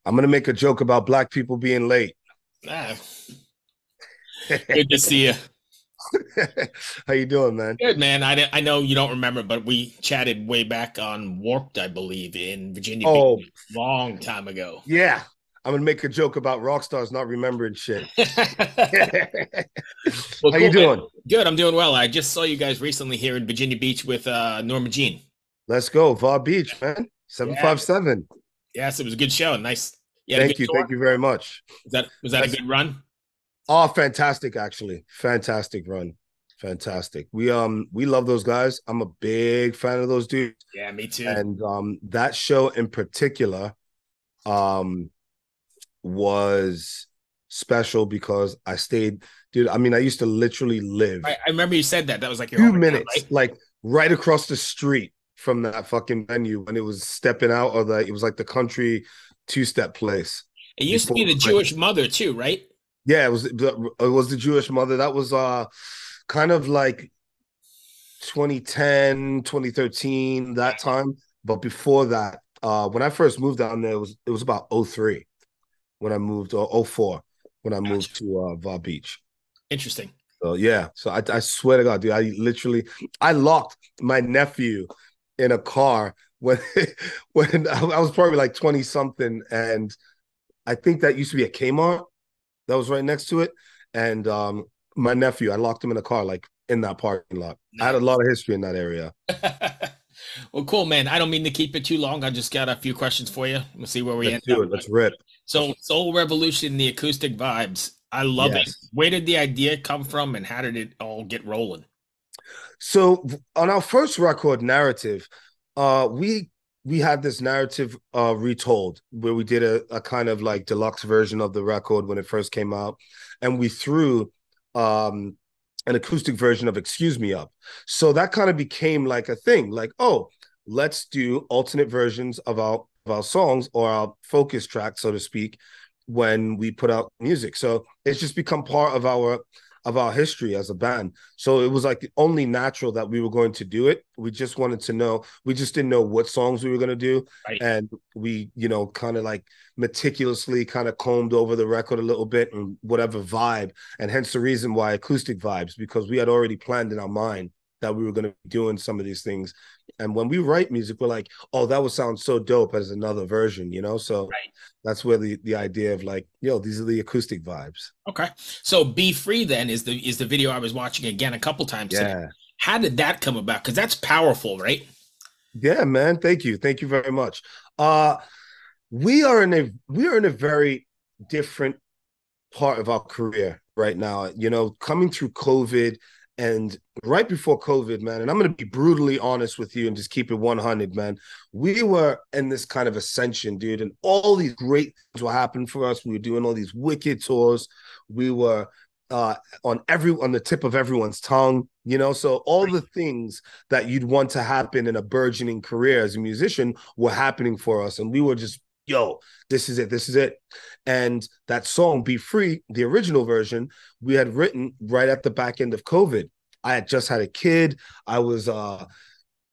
I'm gonna make a joke about black people being late. Ah, good to see you. How you doing, man? Good, man. I know you don't remember, but we chatted way back on Warped, I believe, in Virginia Beach, Oh, long time ago. yeah. I'm gonna make a joke about rock stars not remembering shit. Well, How you cool, man. doing? Good. I'm doing well. I just saw you guys recently here in Virginia Beach with Norma Jean. Let's go, Va Beach, man. Yeah. 757. Yes, it was a good show. Nice. You had a good Thank you. tour. Thank you very much. Was that a That's good run? fantastic, actually. Fantastic run. Fantastic. We love those guys. I'm a big fan of those dudes. Yeah, me too. And that show in particular um was special because I stayed, dude. I mean, I used to literally live I remember you said that. That was like your 2 minutes, hometown, right? like right across the street from that fucking venue when it was stepping out of it was like the country two-step place It used to before be it the was like, Jewish mother too, right? yeah, it was the Jewish mother. That was kind of like 2010, 2013, that time. But before that, when I first moved down there, it was about '03 when I moved, or '04 when I Gotcha. moved to Va Beach. Interesting. So yeah, so I swear to God, dude, I locked my nephew in a car when when I was probably like 20 something, and I think that used to be a Kmart that was right next to it, and my nephew, I locked him in a car like in that parking lot. I had a lot Nice. of history in that area. Well, cool, man. I don't mean to keep it too long. I just got a few questions for you. We'll see where we Let's end do up. it. Let's rip. So, Soul Revolution, the acoustic vibes. I love it. Yes. Where did the idea come from and how did it all get rolling? So on our first record, Narrative, we had this narrative retold where we did a kind of like deluxe version of the record when it first came out, and we threw um an acoustic version of Excuse Me up. So that kind of became like a thing, like, oh, let's do alternate versions of our songs or our focus track, so to speak, when we put out music. So it's just become part of our history as a band. So it was like only natural that we were going to do it. We just wanted to know, we just didn't know what songs we were going to do. Right. And we, kind of like meticulously kind of combed over the record a little bit and whatever vibe. And hence the reason why acoustic vibes, because we had already planned in our mind that we were going to be doing some of these things. And when we write music, we're like, oh, that would sound so dope as another version. So Right. that's where the idea of like, these are the acoustic vibes. Okay. So Be Free then is the video I was watching again a couple times today. Yeah. How did that come about? Because that's powerful, right? Yeah, man. Thank you. Thank you very much. Uh we are in a very different part of our career right now. Coming through COVID and right before COVID, man, and I'm going to be brutally honest with you and just keep it 100, man. We were in this kind of ascension, dude, and all these great things were happening for us. We were doing all these wicked tours. We were uh on the tip of everyone's tongue. So all the things that you'd want to happen in a burgeoning career as a musician were happening for us, and we were just, yo, this is it. And that song Be Free, the original version, we had written right at the back end of COVID. I had just had a kid. I was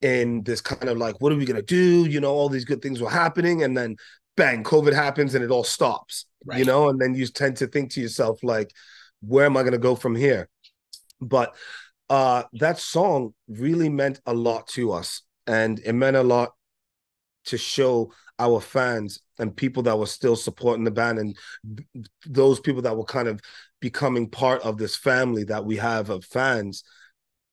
in this kind of like, what are we gonna do? All these good things were happening, and then bang, COVID happens and it all stops. Right. And then you tend to think to yourself like, where am I gonna go from here? But that song really meant a lot to us, and it meant a lot to show our fans and people that were still supporting the band, and those people that were kind of becoming part of this family that we have of fans.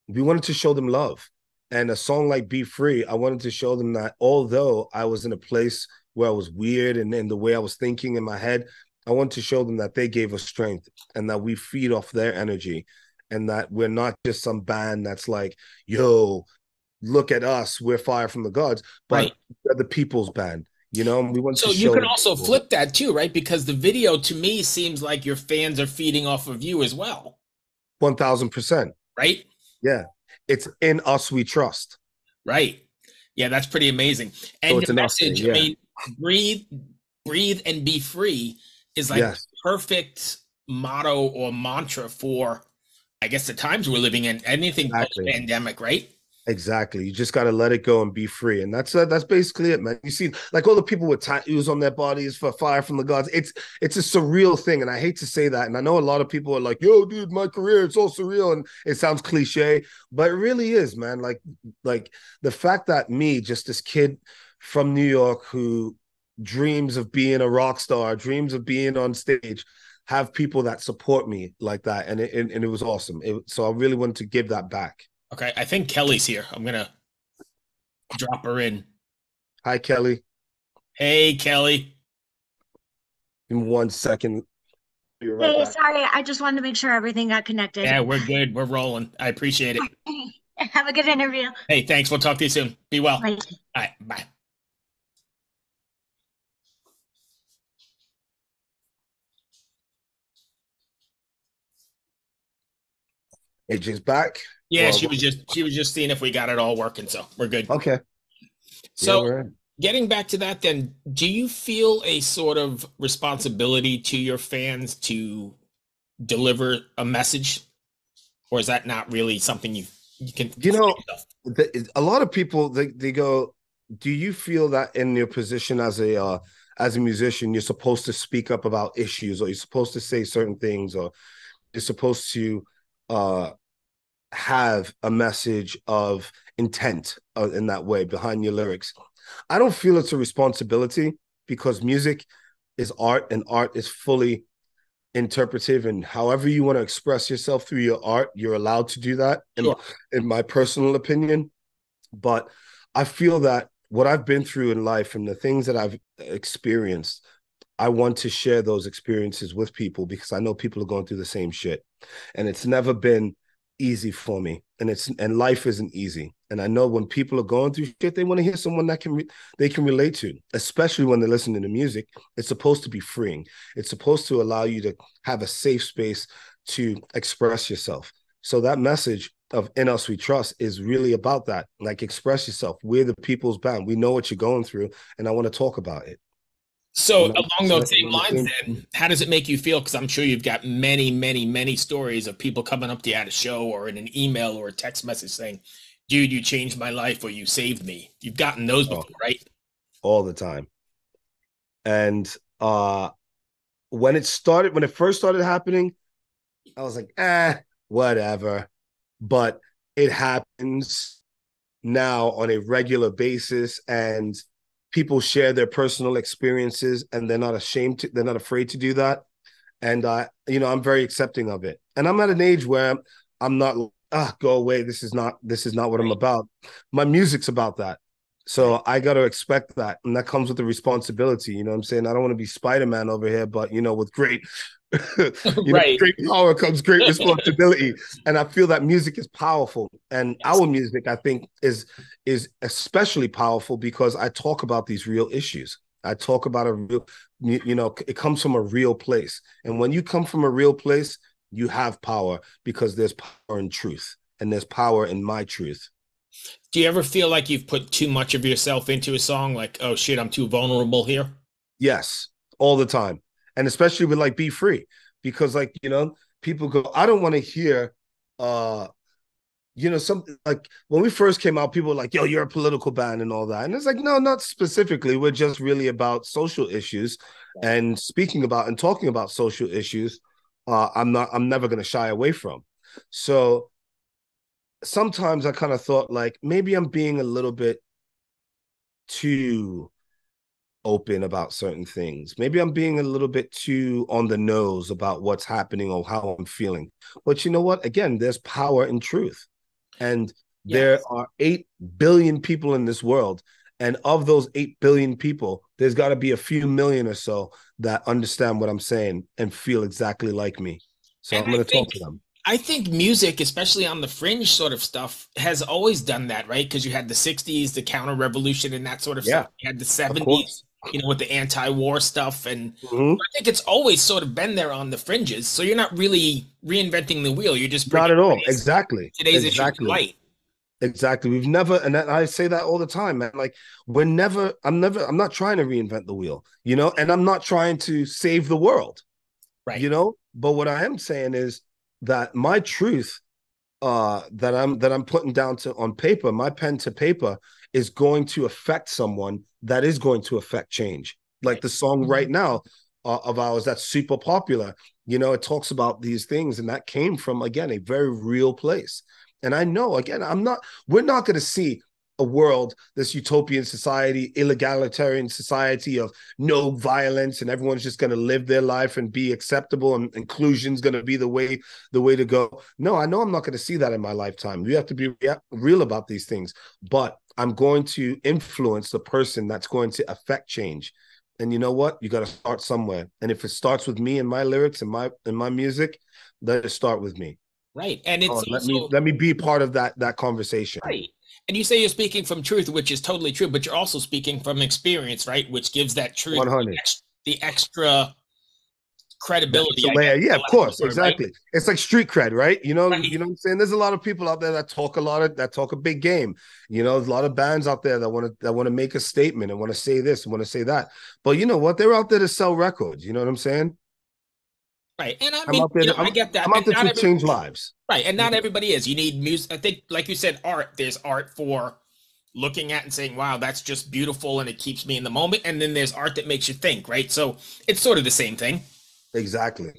We wanted to show them love. And a song like Be Free, I wanted to show them that although I was in a place where I was weird and in the way I was thinking in my head, I wanted to show them that they gave us strength and that we feed off their energy, and that we're not just some band that's like, yo, look at us, we're fire from the gods, Right. but we're the people's band. And we want to So you show can the also people flip that too, right? Because the video to me seems like your fans are feeding off of you as well, 1000%. right? Yeah. It's in us we trust. Right. Yeah, that's pretty amazing. So And it's your an us thing. message, I Yeah. mean, breathe, breathe and be free is like Yes. perfect motto or mantra for, I guess, the times we're living in, anything Exactly. post-pandemic, right? Exactly. You just got to let it go and be free, and that's basically it, man. You see, like all the people with tattoos on their bodies for fire from the gods. It's a surreal thing, and I hate to say that. And I know a lot of people are like, "Yo, dude, my career, it's all surreal," and it sounds cliche, but it really is, man. Like the fact that me, just this kid from New York who dreams of being a rock star, dreams of being on stage, have people that support me like that, and it was awesome. So I really wanted to give that back. Okay, I think Kelly's here. I'm gonna drop her in. Hi, Kelly. Hey, Kelly. In 1 second. Be right Hey, back. sorry, I just wanted to make sure everything got connected. Yeah, we're good. We're rolling. I appreciate it. Have a good interview. Hey, thanks. We'll talk to you soon. Be well. Bye. All right, bye. AJ's back. Yeah, Well, she was just seeing if we got it all working, so we're good. okay. Yeah, So, we're in. getting back to that, then, do you feel a sort of responsibility to your fans to deliver a message, or is that not really something you can You for know, yourself? a lot of people they go, do you feel that in your position as a musician, you're supposed to speak up about issues, or you're supposed to say certain things, or you're supposed to uh have a message of intent in that way behind your lyrics? I don't feel it's a responsibility because music is art and art is fully interpretive, and however you want to express yourself through your art, you're allowed to do that Sure. in my personal opinion. But I feel that what I've been through in life and the things that I've experienced, I want to share those experiences with people because I know people are going through the same shit. And it's never been easy for me. And life isn't easy. And I know when people are going through shit, they want to hear someone that they can relate to, especially when they're listening to music. It's supposed to be freeing. It's supposed to allow you to have a safe space to express yourself. So that message of In Us We Trust is really about that. Like, express yourself. We're the people's band. We know what you're going through, and I want to talk about it. So, You know, along so those that same you're on the lines, same. then, how does it make you feel? Because I'm sure you've got many, many, many stories of people coming up to you at a show or in an email or a text message saying, "Dude, you changed my life," or "You saved me." You've gotten those Oh, before, right? all the time. And when when it first started happening, I was like, whatever. But it happens now on a regular basis, and people share their personal experiences, and they're not afraid to do that. And I'm very accepting of it. And I'm at an age where I'm not, go away. This is not what I'm Right, about. My music's about that. right, So I got to expect that. And that comes with the responsibility. You know what I'm saying? I don't want to be Spider-Man over here, but with great, right. great power comes great responsibility. And I feel that music is powerful. And Yes. our music, I think, is especially powerful because I talk about these real issues. I talk about a real, it comes from a real place. And when you come from a real place, you have power because there's power in truth and there's power in my truth. Do you ever feel like you've put too much of yourself into a song? Like, oh shit, I'm too vulnerable here. Yes, all the time. And especially with like Be Free, because like, people go, I don't want to hear, uh, something like when we first came out, people were like, yo, you're a political band and all that. And it's like, no, not specifically. We're just really about social issues Right. and speaking about and talking about social issues. I'm never going to shy away from. So sometimes I kind of thought like maybe I'm being a little bit too open about certain things. Maybe I'm being a little bit too on the nose about what's happening or how I'm feeling. But you know what? Again, there's power in truth. And there Yes. are 8 billion people in this world. And of those 8 billion people, there's got to be a few million or so that understand what I'm saying and feel exactly like me. So And I'm going to talk to them. I think music, especially on the fringe sort of stuff, has always done that, right? Because you had the 60s, the counter revolution and that sort of stuff. Yeah, You had the of 70s, course. with the anti-war stuff. And Mm-hmm. I think it's always sort of been there on the fringes. So you're not really reinventing the wheel. You're just Not bringing at all. Exactly. today's issue to Exactly. light. Exactly. We've never, and I say that all the time, man. Like, I'm not trying to reinvent the wheel, and I'm not trying to save the world, Right. But what I am saying is that my truth that I'm putting down to on paper, my pen to paper, is going to affect someone, that is going to affect change. Like Right. the song right now of ours that's super popular. It talks about these things, and that came from, again, a very real place. And I know, again, we're not going to see a world, this utopian society, egalitarian society of no violence, and everyone's just going to live their life and be acceptable, and inclusion's going to be the way to go. No, I know I'm not going to see that in my lifetime. We have to be real about these things, but I'm going to influence the person that's going to affect change. And you know what? You got to start somewhere. And if it starts with me and my lyrics and my music, let it start with me. Right. And it's Let me also let me be part of that conversation. right. And you say you're speaking from truth, which is totally true, but you're also speaking from experience, right? Which gives that truth 100. the extra credibility, So I guess, yeah, for of lack of course, a word, right? exactly. It's like street cred, right? Right. What I'm saying. There's a lot of people out there that talk a big game. There's a lot of bands out there that want to make a statement and want to say this and want to say that. But you know what? They're out there to sell records. You know what I'm saying? Right. And I I'm mean, out there. I get that. I'm out And there not to every change lives. right. And not everybody is. You need music. I think, like you said, art. There's art for looking at and saying, wow, that's just beautiful and it keeps me in the moment. And then there's art that makes you think, right? So it's sort of the same thing. Exactly.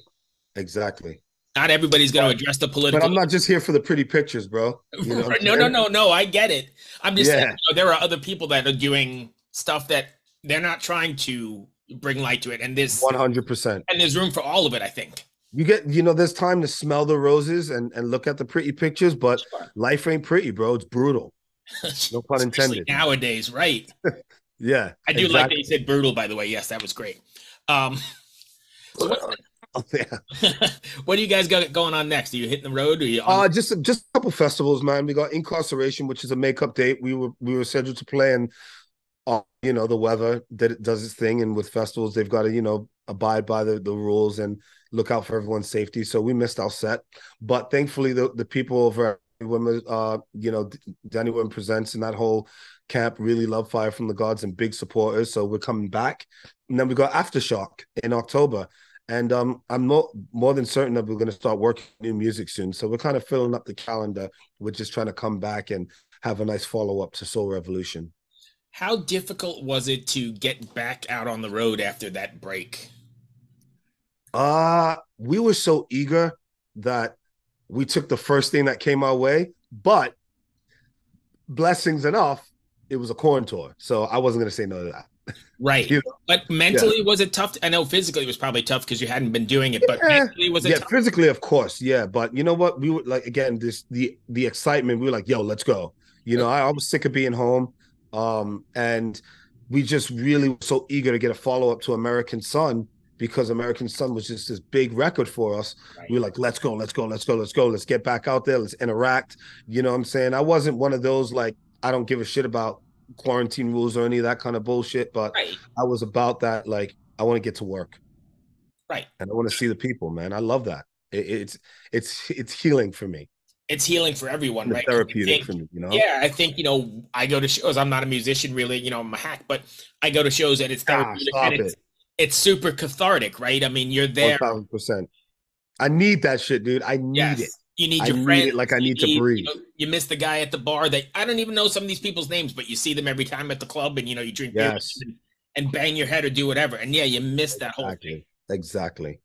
Exactly. Not everybody's going to But address the but political. I'm not just here for the pretty pictures, bro. You know what I'm No, no, saying? no, no. I get it. I'm just saying, Yeah, there are other people that are doing stuff that they're not trying to bring light to it. 100%. And there's room for all of it, I think. There's time to smell the roses and look at the pretty pictures, but Sure. life ain't pretty, bro. It's brutal. No pun Especially intended. nowadays, right? Yeah, I do like that you exactly. said brutal, by the way. Yes, that was great. Um, so Oh, yeah. what do you guys got going on next? Are you hitting the road? Or are you on? Just a couple festivals, man. We got Incarceration, which is a makeup date. We were scheduled to play, and the weather that it does its thing, and with festivals, they've got to abide by the rules and look out for everyone's safety. So we missed our set, but thankfully the people over at women, Danny Women Presents and that whole camp really love Fire from the Gods and big supporters. So we're coming back, and then we got Aftershock in October. And I'm more than certain that we're going to start working new music soon. So we're kind of filling up the calendar. We're just trying to come back and have a nice follow up to Soul Revolution. How difficult was it to get back out on the road after that break? We were so eager that we took the first thing that came our way, but blessings enough, it was a corn tour. So I wasn't gonna say no to that. Right. You But Yeah. mentally, was it tough? I know physically it was probably tough because you hadn't been doing it, but Yeah. mentally, was it Yeah, tough? physically, of course. Yeah. But you know what? We were like, again, the excitement, we were like, yo, let's go. I was sick of being home. And we just really were so eager to get a follow-up to American Sun, because American Sun was just this big record for us. We Right. were like, let's go, let's go, let's go, let's go, let's get back out there, let's interact. You know what I'm saying? I wasn't one of those like, I don't give a shit about quarantine rules or any of that kind of bullshit, but Right. I was about that, like, I want to get to work Right. and I want to see the people, man. I love that. It's healing for me. It's healing for everyone, It's right? 'Cause I therapeutic for think, me. yeah, I think, I go to shows. I'm not a musician really, I'm a hack, but I go to shows and it's therapeutic and Stop it. it's super cathartic, right? I mean, you're there. 1,000%. I need that shit, dude. I need it. Yes. You need I your need friends. it like I You need to need, breathe. you miss the guy at the bar that I don't even know some of these people's names, but you see them every time at the club and, you drink beer with Yes, them and bang your head or do whatever. And yeah, you miss that whole thing. exactly. Exactly.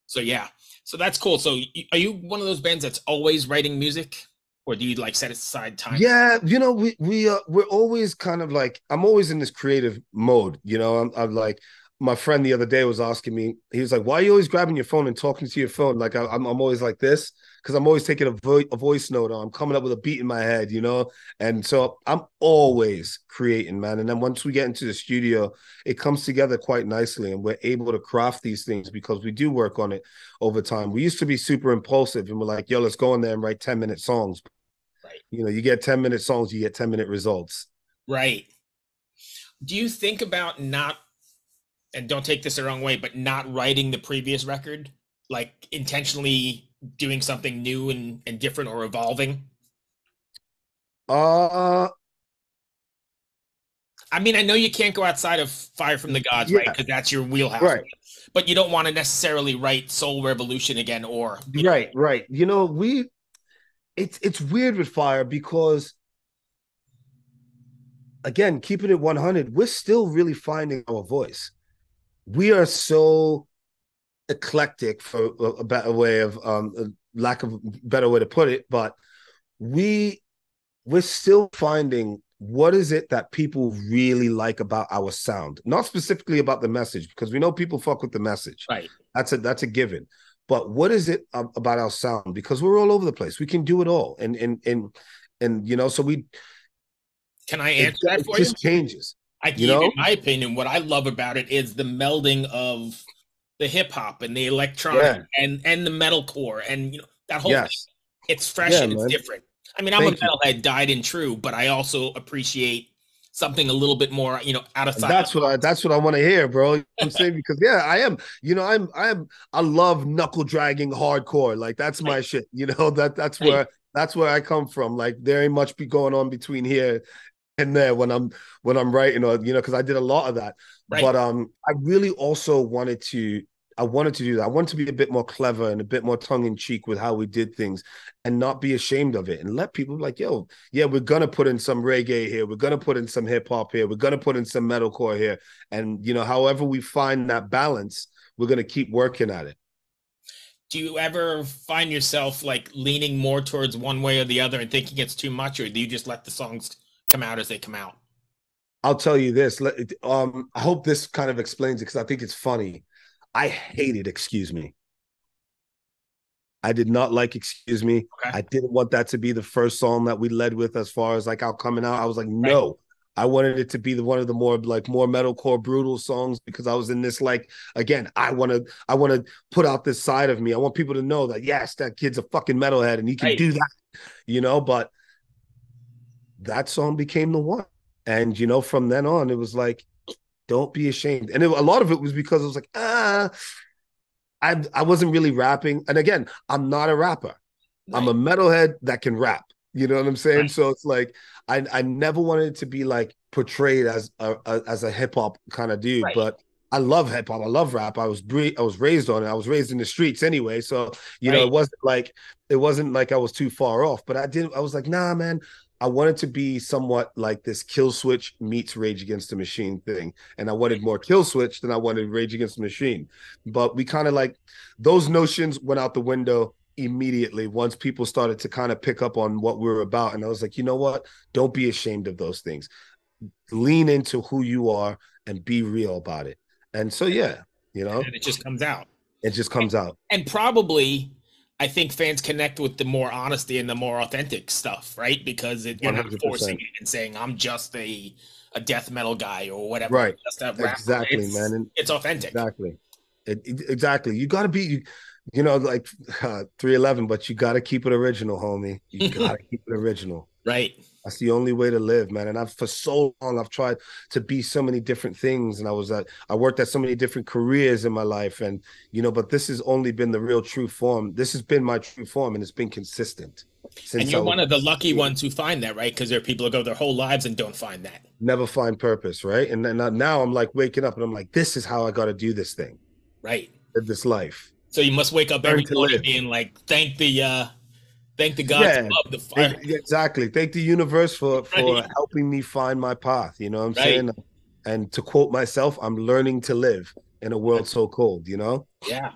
So yeah, so that's cool. So are you one of those bands that's always writing music, or do you like set aside time? Yeah, we're always kind of like, I'm always in this creative mode. I'm like, my friend the other day was asking me, he was like, "Why are you always grabbing your phone and talking to your phone?" Like I'm always like this, because I'm always taking a voice note, or I'm coming up with a beat in my head. And so I'm always creating, man. And then once we get into the studio, it comes together quite nicely, and we're able to craft these things because we do work on it over time. We used to be super impulsive, and we're like, "Yo, let's go in there and write 10-minute songs." Right. You get 10-minute songs, you get 10-minute results. Right. Do you think about not, and don't take this the wrong way, but not writing the previous record, like intentionally doing something new and different or evolving? Uh I mean, I know you can't go outside of Fire from the Gods, right? yeah, Because that's your wheelhouse. right. But you don't want to necessarily write Soul Revolution again or, Right, right. it's weird with Fire because again, keeping it 100, we're still really finding our voice. We are so eclectic, for a better way of lack of better way to put it, but we we're still finding what is it that people really like about our sound, not specifically about the message, because we know people fuck with the message. Right. That's a given. But what is it about our sound? Because we're all over the place. We can do it all, and so Can I answer that it for you? just changes. I can You give you know? my opinion. What I love about it is the melding of the hip hop and the electronic Yeah. and the metalcore and that whole thing. Yes. It's fresh Yeah, and it's man. different. I mean, I'm a Thank you. metalhead, died and true, but I also appreciate something a little bit more, out of And sight. that's what I want to hear, bro. You know what I'm saying? Because yeah, I am, I love knuckle dragging hardcore. Like that's my shit. That's where I come from. Like there ain't much be going on between here and there when I'm writing, or because I did a lot of that. Right. But I really also wanted to do that. I wanted to be a bit more clever and a bit more tongue in cheek with how we did things and not be ashamed of it and let people be like, yo, yeah, we're gonna put in some reggae here, we're gonna put in some hip hop here, we're gonna put in some metalcore here. And however we find that balance, we're gonna keep working at it. Do you ever find yourself like leaning more towards one way or the other and thinking it's too much, or do you just let the songs come out as they come out? I'll tell you this. I hope this kind of explains it because I think it's funny. I hated Excuse Me. I did not like Excuse Me. Okay. I didn't want that to be the first song that we led with as far as like our coming out. I was like, Right. no. I wanted it to be one of the more metalcore brutal songs because I was in this like again, I want to put out this side of me. I want people to know that yes, that kid's a fucking metalhead and he can Right. do that, but that song became the one. And from then on, it was like, don't be ashamed. And a lot of it was because it was like, I wasn't really rapping. And again, I'm not a rapper. Right. I'm a metalhead that can rap. You know what I'm saying? Right. So it's like I never wanted it to be like portrayed as a hip hop kind of dude, Right. but I love hip hop. I love rap. I was raised on it. I was raised in the streets anyway. So Right. it wasn't like I was too far off. But I was like, nah, man. I wanted to be somewhat like this Kill Switch meets Rage Against the Machine thing. And I wanted more Kill Switch than I wanted Rage Against the Machine. But we kind of like those notions went out the window immediately once people started to kind of pick up on what we were about. And I was like, you know what? Don't be ashamed of those things. Lean into who you are and be real about it. And so, yeah, And it just comes out. it just comes out. And probably, I think fans connect with the more honesty and the more authentic stuff, right? Because you're not 100%. forcing it and saying, I'm just a death metal guy or whatever. Right. Just a rapper. Exactly, man. And it's authentic. Exactly. Exactly. You got to be, like 311, but you got to keep it original, homie. You got to keep it original. Right. That's the only way to live, man. And for so long, I've tried to be so many different things. And I worked at so many different careers in my life. And, but this has only been the real true form. This has been my true form and it's been consistent. And you're one of the lucky ones who find that, right? Because there are people who go their whole lives and don't find that. Never find purpose, right? And then now I'm like waking up and I'm like, this is how I got to do this thing. Right. Live this life. So you must wake up every morning being like, thank the gods above the fire. Exactly. Thank the universe for helping me find my path. You know what I'm saying? And to quote myself, I'm learning to live in a world so cold, Yeah.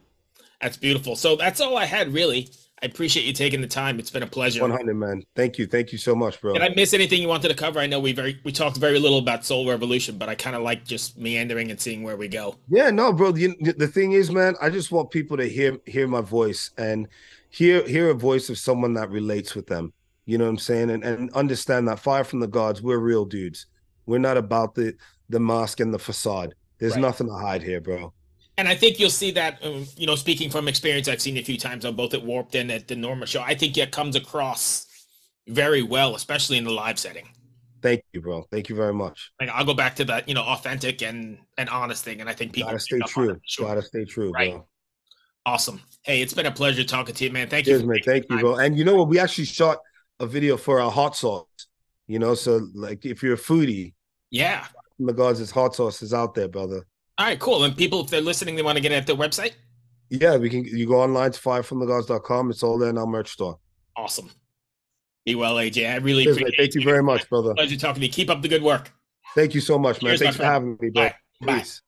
That's beautiful. So that's all I had, really. I appreciate you taking the time. It's been a pleasure. 100, man. Thank you. Thank you so much, bro. Did I miss anything you wanted to cover? I know we talked very little about Soul Revolution, but I kind of like just meandering and seeing where we go. Yeah, no, bro. The thing is, man, I just want people to hear my voice and hear a voice of someone that relates with them. You know what I'm saying? And understand that Fire from the Gods, we're real dudes. We're not about the mask and the facade. There's nothing to hide here, bro. And I think you'll see that, speaking from experience, I've seen a few times on both at Warped and at the Norma show. I think it comes across very well, especially in the live setting. Thank you, bro. Thank you very much. Like I'll go back to that, authentic and honest thing. And I think people gotta stay true. Gotta stay true, right. Bro. Awesome. Hey, it's been a pleasure talking to you, man. Thank you. Cheers, man. Thank you, bro. And you know what? We actually shot a video for our hot sauce. So like if you're a foodie, yeah, From the Gods' hot sauce is out there, brother. All right, cool. And people, if they're listening, they want to get it at their website? Yeah, you go online to firefromthegods.com. It's all there in our merch store. Awesome. Be well, AJ. I really Cheers, mate. appreciate Thank you very much, brother. Pleasure talking to you. Keep up the good work. Thank you so much, man. Cheers, Thanks my for friend. having me, All bro. right. Bye. Peace.